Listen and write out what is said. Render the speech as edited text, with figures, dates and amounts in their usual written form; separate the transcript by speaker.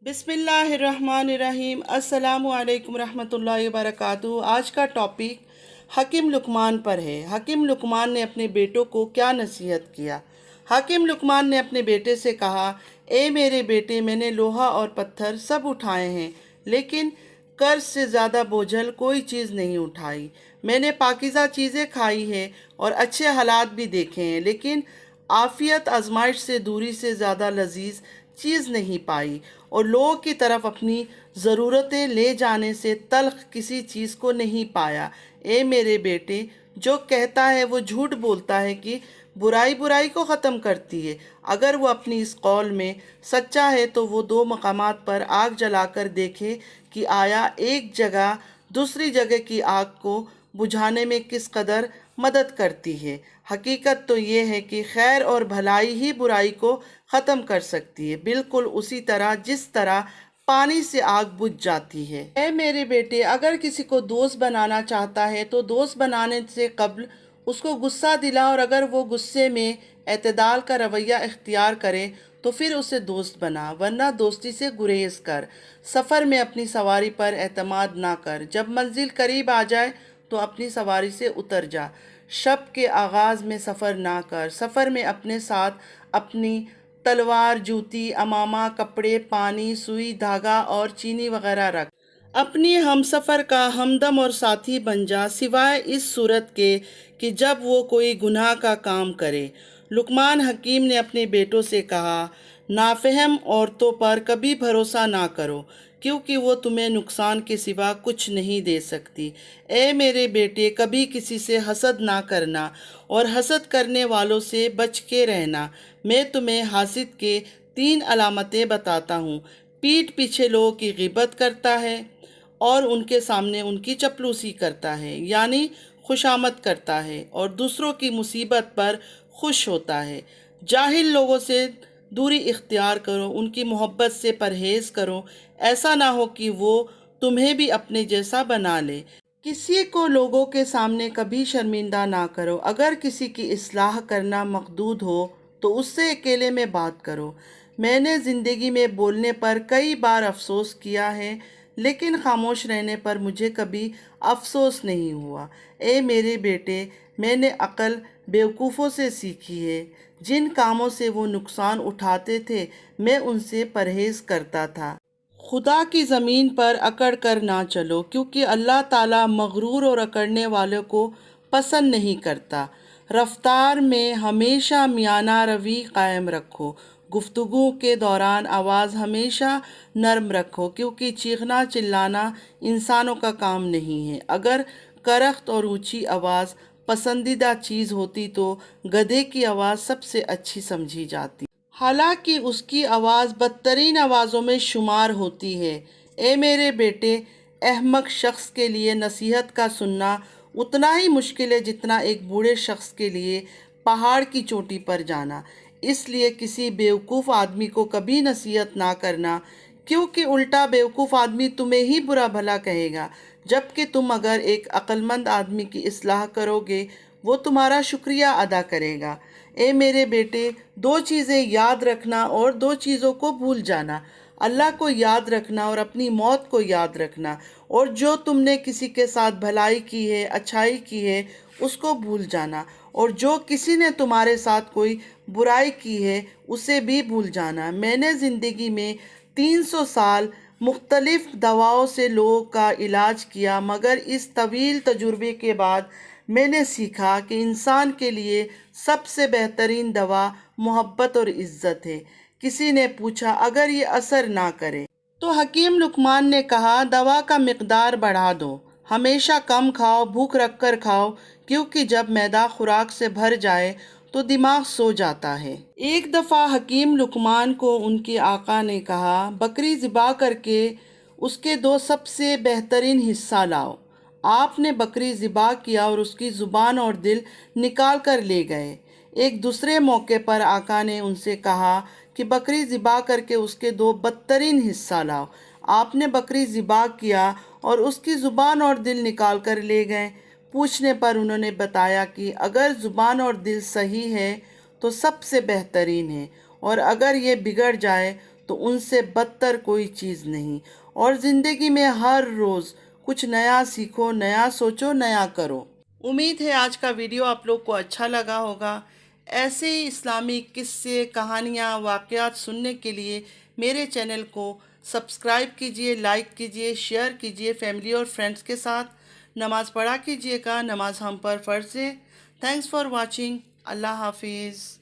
Speaker 1: बिस्मिल्लाहिर्रहमानिर्रहीम। अस्सलामु अलैकुम रहमतुल्लाहि वबरकातुहू। आज का टॉपिक हकीम लुकमान पर है। हकीम लुकमान ने अपने बेटों को क्या नसीहत किया। हकीम लुकमान ने अपने बेटे से कहा, ए मेरे बेटे, मैंने लोहा और पत्थर सब उठाए हैं, लेकिन कर्ज से ज़्यादा बोझल कोई चीज़ नहीं उठाई। मैंने पाकीज़ा चीज़ें खाई हैं और अच्छे हालात भी देखे हैं, लेकिन आफियत आजमाइश से दूरी से ज़्यादा लजीज चीज़ नहीं पाई, और लोगों की तरफ अपनी ज़रूरतें ले जाने से तल्ख किसी चीज़ को नहीं पाया। ए मेरे बेटे, जो कहता है वो झूठ बोलता है कि बुराई बुराई को ख़त्म करती है। अगर वो अपनी इस कौल में सच्चा है तो वो दो मकामात पर आग जलाकर देखे कि आया एक जगह दूसरी जगह की आग को बुझाने में किस कदर मदद करती है। हकीकत तो ये है कि खैर और भलाई ही बुराई को ख़त्म कर सकती है, बिल्कुल उसी तरह जिस तरह पानी से आग बुझ जाती है। ऐ मेरे बेटे, अगर किसी को दोस्त बनाना चाहता है तो दोस्त बनाने से कब्ल उसको गुस्सा दिला, और अगर वो गुस्से में एतदाल का रवैया इख्तियार करे तो फिर उसे दोस्त बना, वरना दोस्ती से गुरेज कर। सफ़र में अपनी सवारी पर एतमाद ना कर। जब मंजिल करीब आ जाए तो अपनी सवारी से उतर जा। शब के आगाज़ में सफ़र ना कर। सफ़र में अपने साथ अपनी तलवार, जूती, अमामा, कपड़े, पानी, सुई, धागा और चीनी वगैरह रख। अपनी हमसफ़र का हमदम और साथी बन जा, सिवाय इस सूरत के कि जब वो कोई गुनाह का काम करे। लुकमान हकीम ने अपने बेटों से कहा, नाफहम औरतों पर कभी भरोसा ना करो, क्योंकि वो तुम्हें नुकसान के सिवा कुछ नहीं दे सकती। ए मेरे बेटे, कभी किसी से हसद ना करना, और हसद करने वालों से बच के रहना। मैं तुम्हें हासिद के 3 अलामतें बताता हूँ। पीठ पीछे लोगों की गिबत करता है और उनके सामने उनकी चपलूसी करता है, यानी खुशामद करता है, और दूसरों की मुसीबत पर खुश होता है। जाहिल लोगों से दूरी इख्तियार करो, उनकी मोहब्बत से परहेज़ करो, ऐसा ना हो कि वो तुम्हें भी अपने जैसा बना ले। किसी को लोगों के सामने कभी शर्मिंदा ना करो। अगर किसी की इस्लाह करना मकदूर हो तो उससे अकेले में बात करो। मैंने ज़िंदगी में बोलने पर कई बार अफसोस किया है, लेकिन खामोश रहने पर मुझे कभी अफसोस नहीं हुआ। ए मेरे बेटे, मैंने अक्ल बेवकूफ़ों से सीखी है। जिन कामों से वो नुकसान उठाते थे, मैं उनसे परहेज़ करता था। खुदा की ज़मीन पर अकड़ कर ना चलो, क्योंकि अल्लाह ताला मगरूर और अकड़ने वालों को पसंद नहीं करता। रफ्तार में हमेशा मियाना रवि कायम रखो। गुफ्तगू के दौरान आवाज़ हमेशा नरम रखो, क्योंकि चीखना चिल्लाना इंसानों का काम नहीं है। अगर करख्त और ऊंची आवाज़ पसंदीदा चीज़ होती तो गधे की आवाज़ सबसे अच्छी समझी जाती, हालांकि उसकी आवाज़ बदतरीन आवाज़ों में शुमार होती है। ए मेरे बेटे, अहमक शख्स के लिए नसीहत का सुनना उतना ही मुश्किल है जितना एक बूढ़े शख्स के लिए पहाड़ की चोटी पर जाना। इसलिए किसी बेवकूफ़ आदमी को कभी नसीहत ना करना, क्योंकि उल्टा बेवकूफ़ आदमी तुम्हें ही बुरा भला कहेगा, जबकि तुम अगर एक अक्लमंद आदमी की इस्लाह करोगे वो तुम्हारा शुक्रिया अदा करेगा। ए मेरे बेटे, 2 चीज़ें याद रखना और 2 चीज़ों को भूल जाना। अल्लाह को याद रखना और अपनी मौत को याद रखना, और जो तुमने किसी के साथ भलाई की है, अच्छाई की है, उसको भूल जाना, और जो किसी ने तुम्हारे साथ कोई बुराई की है उसे भी भूल जाना। मैंने ज़िंदगी में 300 साल मुख्तलिफ दवाओं से लोगों का इलाज किया, मगर इस तवील तजुर्बे के बाद मैंने सीखा कि इंसान के लिए सबसे बेहतरीन दवा मोहब्बत और इज़्ज़त है। किसी ने पूछा, अगर ये असर ना करे? तो हकीम लुकमान ने कहा, दवा का मिकदार बढ़ा दो, हमेशा कम खाओ, भूख रख कर खाओ, क्योंकि जब मैदा खुराक से भर जाए तो दिमाग सो जाता है। एक दफ़ा हकीम लुकमान को उनके आका ने कहा, बकरी ज़िबा करके उसके 2 सबसे बेहतरीन हिस्सा लाओ। आपने बकरी ज़िबा किया और उसकी ज़ुबान और दिल निकाल कर ले गए। एक दूसरे मौके पर आका ने उनसे कहा कि बकरी ज़िबा करके उसके 2 बदतरीन हिस्सा लाओ। आपने बकरी ज़िबा किया और उसकी ज़ुबान और दिल निकाल कर ले गए। पूछने पर उन्होंने बताया कि अगर ज़ुबान और दिल सही है तो सबसे बेहतरीन है, और अगर ये बिगड़ जाए تو ان سے بدتر کوئی چیز نہیں۔ اور زندگی میں ہر روز کچھ نیا سیکھو، نیا سوچو، نیا کرو۔ امید ہے آج کا ویڈیو آپ لوگ کو اچھا لگا ہوگا۔ ایسے ہی اسلامی قصے، کہانیاں، واقعات سننے کے لیے میرے چینل کو سبسکرائب کیجئے، لائک کیجئے، شیئر کیجئے فیملی اور فرینڈز کے ساتھ۔ نماز پڑھا کیجئے گا، نماز ہم پر فرض ہے۔ Thanks for watching. اللہ حافظ۔